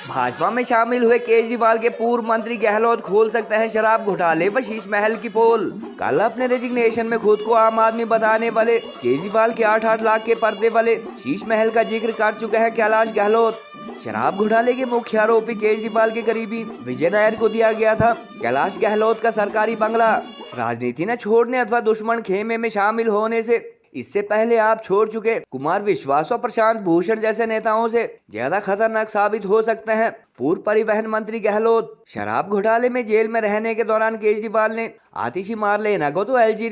भाजपा में शामिल हुए केजरीवाल के पूर्व मंत्री गहलोत खोल सकते हैं शराब घोटाले व शीश महल की पोल। कल अपने रेजिग्नेशन में खुद को आम आदमी बताने वाले केजरीवाल के 8-8 लाख के पर्दे वाले शीश महल का जिक्र कर चुके हैं कैलाश गहलोत। शराब घोटाले के मुख्य आरोपी केजरीवाल के करीबी विजय नायर को दिया गया था कैलाश गहलोत का सरकारी बंगला। राजनीति न छोड़ने अथवा दुश्मन खेमे में शामिल होने से इससे पहले आप छोड़ चुके कुमार विश्वास और प्रशांत भूषण जैसे नेताओं से ज्यादा खतरनाक साबित हो सकते हैं पूर्व परिवहन मंत्री गहलोत। शराब घोटाले में जेल में रहने के दौरान केजरीवाल ने आतिशी मारलेना को तो एलजी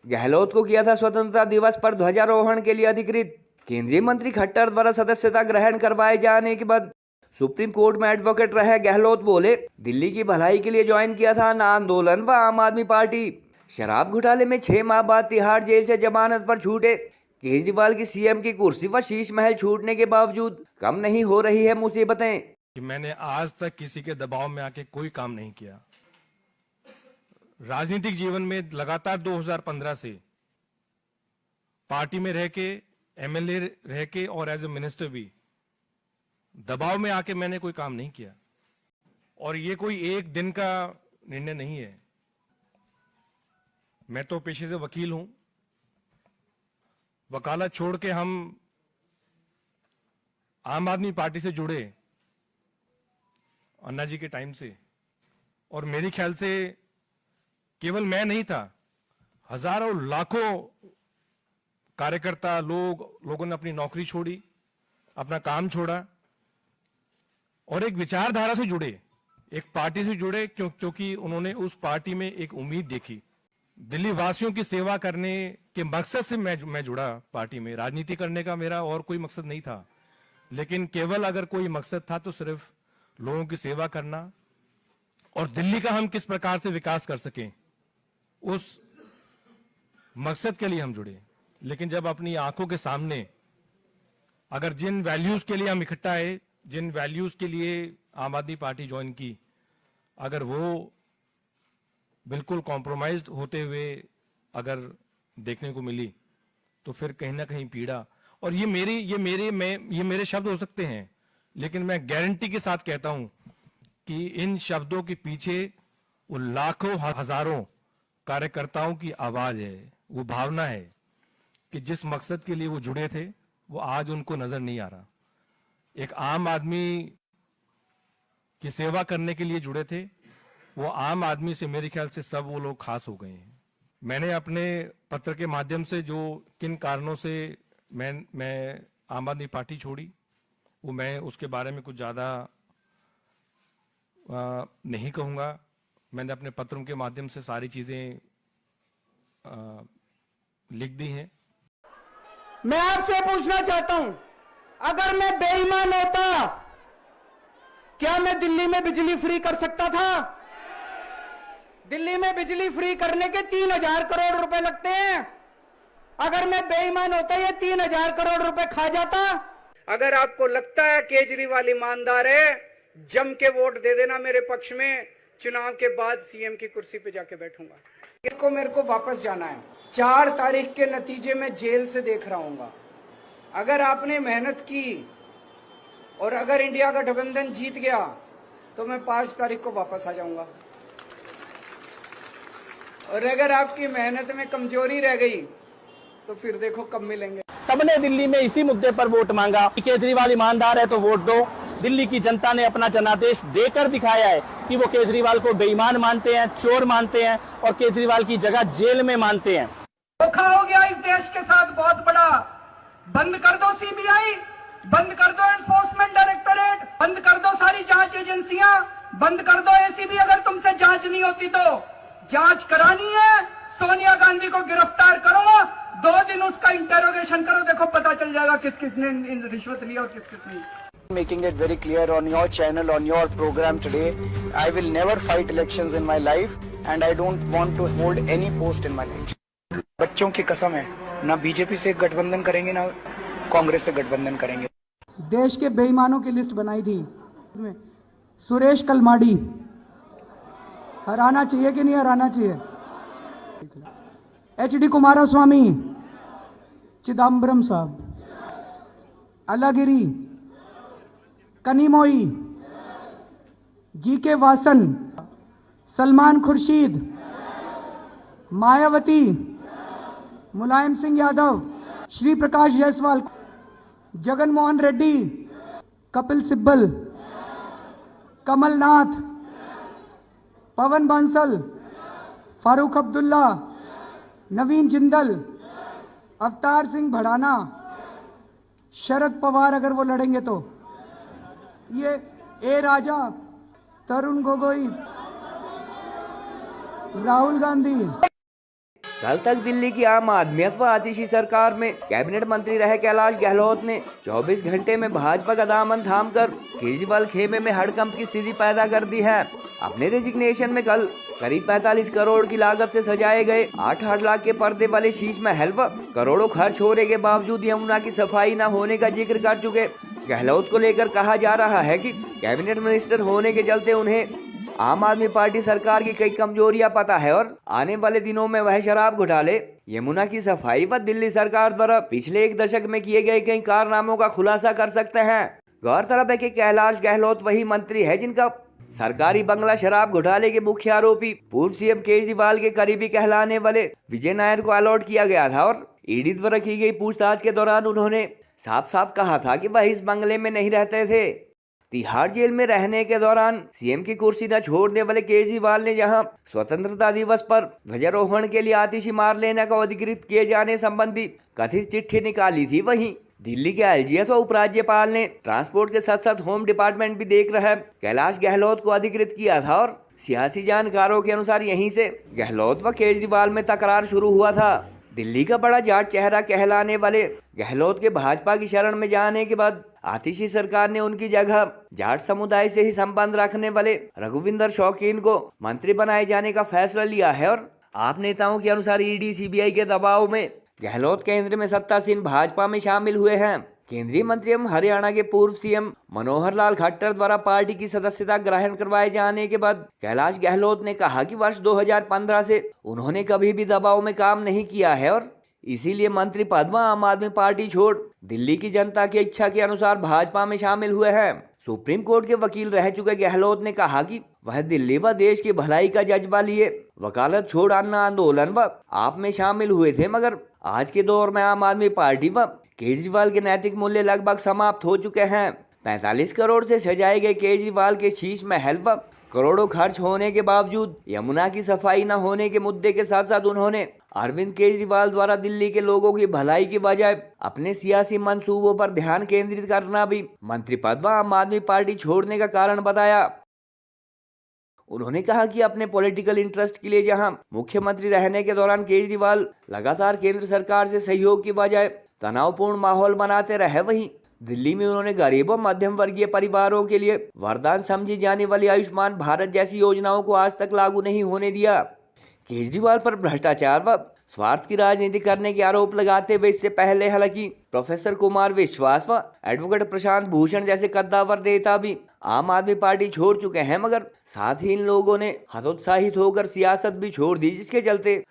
गहलोत को किया था स्वतंत्रता दिवस पर ध्वजारोहण के लिए अधिकृत। केंद्रीय मंत्री खट्टर द्वारा सदस्यता ग्रहण करवाए जाने के बाद सुप्रीम कोर्ट में एडवोकेट रहे गहलोत बोले, दिल्ली की भलाई के लिए ज्वाइन किया था ना आंदोलन व आम आदमी पार्टी। शराब घोटाले में 6 माह बाद तिहाड़ जेल से जमानत पर छूटे केजरीवाल की सीएम की कुर्सी व शीश महल छूटने के बावजूद कम नहीं हो रही है मुसीबतें। कि मैंने आज तक किसी के दबाव में आके कोई काम नहीं किया। राजनीतिक जीवन में लगातार 2015 से पार्टी में रह के, एमएलए रह के और एज ए मिनिस्टर भी दबाव में आके मैंने कोई काम नहीं किया। और ये कोई एक दिन का निर्णय नहीं है। मैं तो पेशे से वकील हूं। वकालत छोड़ के हम आम आदमी पार्टी से जुड़े अन्ना जी के टाइम से, और मेरे ख्याल से केवल मैं नहीं था, हजारों लाखों कार्यकर्ता लोगों ने अपनी नौकरी छोड़ी, अपना काम छोड़ा और एक विचारधारा से जुड़े, एक पार्टी से जुड़े क्योंकि उन्होंने उस पार्टी में एक उम्मीद देखी। दिल्ली वासियों की सेवा करने के मकसद से मैं जुड़ा पार्टी में। राजनीति करने का मेरा और कोई मकसद नहीं था, लेकिन केवल अगर कोई मकसद था तो सिर्फ लोगों की सेवा करना और दिल्ली का हम किस प्रकार से विकास कर सकें, उस मकसद के लिए हम जुड़े। लेकिन जब अपनी आंखों के सामने अगर जिन वैल्यूज के लिए हम इकट्ठा आए, जिन वैल्यूज के लिए आम आदमी पार्टी ज्वाइन की, अगर वो बिल्कुल कॉम्प्रोमाइज्ड होते हुए अगर देखने को मिली तो फिर कहीं ना कहीं पीड़ा। और ये मेरे शब्द हो सकते हैं, लेकिन मैं गारंटी के साथ कहता हूं कि इन शब्दों के पीछे वो लाखों हजारों कार्यकर्ताओं की आवाज है, वो भावना है कि जिस मकसद के लिए वो जुड़े थे वो आज उनको नजर नहीं आ रहा। एक आम आदमी की सेवा करने के लिए जुड़े थे, वो आम आदमी से मेरे ख्याल से सब वो लोग खास हो गए हैं। मैंने अपने पत्र के माध्यम से जो किन कारणों से मैं आम आदमी पार्टी छोड़ी, वो मैं उसके बारे में कुछ ज़्यादा नहीं कहूँगा। मैंने अपने पत्रों के माध्यम से सारी चीज़ें लिख दी हैं। मैं आपसे पूछना चाहता हूं, अगर मैं बेईमान होता क्या मैं दिल्ली में बिजली फ्री कर सकता था? दिल्ली में बिजली फ्री करने के 3000 करोड़ रुपए लगते हैं। अगर मैं बेईमान होता ये 3000 करोड़ रुपए खा जाता। अगर आपको लगता है केजरीवाल ईमानदार है, जम के वोट दे देना मेरे पक्ष में। चुनाव के बाद सीएम की कुर्सी पे जाके बैठूंगा। मेरे को वापस जाना है। 4 तारीख के नतीजे में जेल से देख रहा हूंगा। अगर आपने मेहनत की और अगर इंडिया गठबंधन जीत गया तो मैं 5 तारीख को वापस आ जाऊंगा। और अगर आपकी मेहनत में कमजोरी रह गई तो फिर देखो कब मिलेंगे। सबने दिल्ली में इसी मुद्दे पर वोट मांगा कि केजरीवाल ईमानदार है तो वोट दो। दिल्ली की जनता ने अपना जनादेश देकर दिखाया है कि वो केजरीवाल को बेईमान मानते हैं, चोर मानते हैं और केजरीवाल की जगह जेल में मानते हैं। धोखा हो गया इस देश के साथ बहुत बड़ा। बंद कर दो सीबीआई, बंद कर दो एनफोर्समेंट डायरेक्टोरेट, बंद कर दो सारी जांच एजेंसियां, बंद कर दो एसीबी। अगर तुमसे जांच नहीं होती तो जांच करानी है, सोनिया गांधी को गिरफ्तार करो, 2 दिन उसका इंटेरोगेशन करो, देखो पता चल जाएगा किस किसने रिश्वत लिया और किस किसने। Making it very clear on your channel, on your program today, I will never fight elections in my life and I don't want to hold any post in my life. बच्चों की कसम है, ना बीजेपी से गठबंधन करेंगे ना कांग्रेस से गठबंधन करेंगे। देश के बेईमानों की लिस्ट बनाई थी, सुरेश कलमाडी हराना चाहिए कि नहीं हराना चाहिए? HD कुमारस्वामी, चिदम्बरम साहब, अलागिरी, कनिमोई, GK वासन, सलमान खुर्शीद, मायावती, मुलायम सिंह यादव, श्री प्रकाश जायसवाल, जगन मोहन रेड्डी, कपिल सिब्बल, कमलनाथ, पवन बांसल, फारूक अब्दुल्ला, नवीन जिंदल, अवतार सिंह भड़ाना, शरद पवार अगर वो लड़ेंगे तो, ये ए राजा, तरुण गोगोई, राहुल गांधी। कल तक दिल्ली की आम आदमी अथवा आतिशी सरकार में कैबिनेट मंत्री रहे कैलाश गहलोत ने 24 घंटे में भाजपा का दामन थामकर केजरीवाल खेमे में हड़कंप की स्थिति पैदा कर दी है। अपने रेजिग्नेशन में कल करीब 45 करोड़ की लागत से सजाए गए 8-8 लाख के पर्दे वाले शीश महल व करोड़ों खर्च होने के बावजूद यमुना की सफाई न होने का जिक्र कर चुके गहलोत को लेकर कहा जा रहा है कि कैबिनेट मिनिस्टर होने के चलते उन्हें आम आदमी पार्टी सरकार की कई कमजोरियां पता है और आने वाले दिनों में वह शराब घोटाले, यमुना की सफाई व दिल्ली सरकार द्वारा पिछले 1 दशक में किए गए कई कारनामों का खुलासा कर सकते हैं। गौरतलब है कि कैलाश गहलोत वही मंत्री है जिनका सरकारी बंगला शराब घोटाले के मुख्य आरोपी पूर्व सीएम केजरीवाल के करीबी कहलाने वाले विजय नायर को अलॉट किया गया था और ईडी द्वारा की गई पूछताछ के दौरान उन्होंने साफ साफ कहा था कि वह इस बंगले में नहीं रहते थे। तिहाड़ जेल में रहने के दौरान सीएम की कुर्सी न छोड़ने वाले केजरीवाल ने जहां स्वतंत्रता दिवस पर ध्वजारोहण के लिए आतिशी मारलेना को अधिकृत किए जाने संबंधी कथित चिट्ठी निकाली थी, वहीं दिल्ली के एलजीएस व उपराज्यपाल ने ट्रांसपोर्ट के साथ साथ होम डिपार्टमेंट भी देख रहे कैलाश गहलोत को अधिकृत किया था और सियासी जानकारों के अनुसार यहीं से गहलोत व केजरीवाल में तकरार शुरू हुआ था। दिल्ली का बड़ा जाट चेहरा कहलाने वाले गहलोत के भाजपा की शरण में जाने के बाद आतिशी सरकार ने उनकी जगह जाट समुदाय से ही संबंध रखने वाले रघुविंदर शौकीन को मंत्री बनाए जाने का फैसला लिया है और आप नेताओं के अनुसार ईडी सीबीआई के दबाव में गहलोत केंद्र में सत्तासीन भाजपा में शामिल हुए हैं। केंद्रीय मंत्री एवं हरियाणा के पूर्व सीएम मनोहर लाल खट्टर द्वारा पार्टी की सदस्यता ग्रहण करवाए जाने के बाद कैलाश गहलोत ने कहा कि वर्ष 2015 से उन्होंने कभी भी दबाव में काम नहीं किया है और इसीलिए मंत्री पद व आम आदमी पार्टी छोड़ दिल्ली की जनता की इच्छा के अनुसार भाजपा में शामिल हुए हैं। सुप्रीम कोर्ट के वकील रह चुके गहलोत ने कहा कि वह दिल्ली व देश की भलाई का जज्बा लिए वकालत छोड़ अन्ना आंदोलन व आप में शामिल हुए थे, मगर आज के दौर में आम आदमी पार्टी व केजरीवाल के नैतिक मूल्य लगभग समाप्त हो चुके हैं। 45 करोड़ से सजाए गए केजरीवाल के शीश महल व करोड़ों खर्च होने के बावजूद यमुना की सफाई न होने के मुद्दे के साथ साथ उन्होंने अरविंद केजरीवाल द्वारा दिल्ली के लोगों की भलाई की बजाय अपने सियासी मंसूबों पर ध्यान केंद्रित करना भी मंत्री पद व आम आदमी पार्टी छोड़ने का कारण बताया। उन्होंने कहा कि अपने पॉलिटिकल इंटरेस्ट के लिए जहां मुख्यमंत्री रहने के दौरान केजरीवाल लगातार केंद्र सरकार से सहयोग की बजाय तनावपूर्ण माहौल बनाते रहे, वहीं दिल्ली में उन्होंने गरीब और मध्यम वर्गीय परिवारों के लिए वरदान समझी जाने वाली आयुष्मान भारत जैसी योजनाओं को आज तक लागू नहीं होने दिया। केजरीवाल पर भ्रष्टाचार व स्वार्थ की राजनीति करने के आरोप लगाते हुए इससे पहले हालांकि प्रोफेसर कुमार विश्वास व एडवोकेट प्रशांत भूषण जैसे कद्दावर नेता भी आम आदमी पार्टी छोड़ चुके हैं, मगर साथ ही इन लोगों ने हतोत्साहित होकर सियासत भी छोड़ दी, जिसके चलते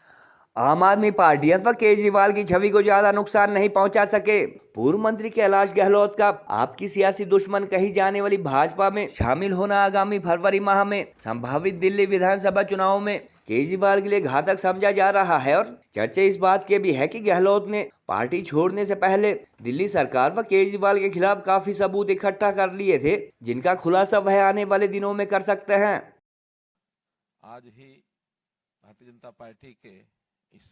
आम आदमी पार्टी अथवा केजरीवाल की छवि को ज्यादा नुकसान नहीं पहुंचा सके। पूर्व मंत्री कैलाश गहलोत का आपकी सियासी दुश्मन कही जाने वाली भाजपा में शामिल होना आगामी फरवरी माह में संभावित दिल्ली विधानसभा चुनाव में केजरीवाल के लिए घातक समझा जा रहा है और चर्चा इस बात के भी है कि गहलोत ने पार्टी छोड़ने से पहले दिल्ली सरकार व केजरीवाल के खिलाफ काफी सबूत इकट्ठा कर लिए थे, जिनका खुलासा वह आने वाले दिनों में कर सकते हैं। आज ही भारतीय जनता पार्टी के इस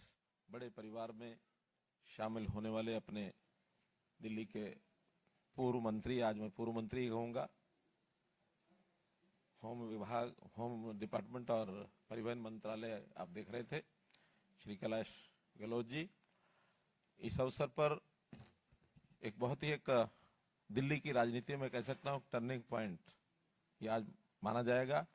बड़े परिवार में शामिल होने वाले अपने दिल्ली के पूर्व मंत्री, आज मैं पूर्व मंत्री कहूँगा, होम विभाग, होम डिपार्टमेंट और परिवहन मंत्रालय आप देख रहे थे, श्री कैलाश गहलोत जी। इस अवसर पर एक बहुत ही एक दिल्ली की राजनीति में कह सकता हूँ टर्निंग पॉइंट ये आज माना जाएगा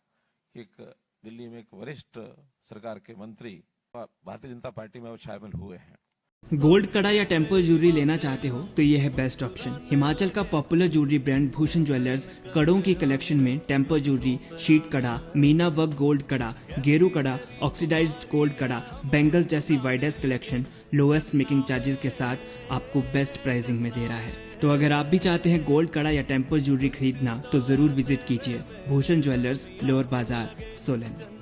कि एक दिल्ली में एक वरिष्ठ सरकार के मंत्री भारतीय जनता पार्टी में शामिल हुए हैं। गोल्ड कड़ा या टेम्पर ज्वेलरी लेना चाहते हो तो ये है बेस्ट ऑप्शन। हिमाचल का popular jewellery brand Bhushan jewellers कड़ों की कलेक्शन में टेम्पर ज्वेलरी, शीट कड़ा, मीना वर्क गोल्ड कड़ा, गेरू कड़ा, ऑक्सीडाइज्ड गोल्ड कड़ा, बैंगल्स जैसी widest collection lowest making charges के साथ आपको बेस्ट प्राइसिंग में दे रहा है। तो अगर आप भी चाहते हैं गोल्ड कड़ा या टेम्पल ज्वेलरी खरीदना तो जरूर विजिट कीजिए भूषण ज्वेलर्स, लोअर बाजार, सोलन।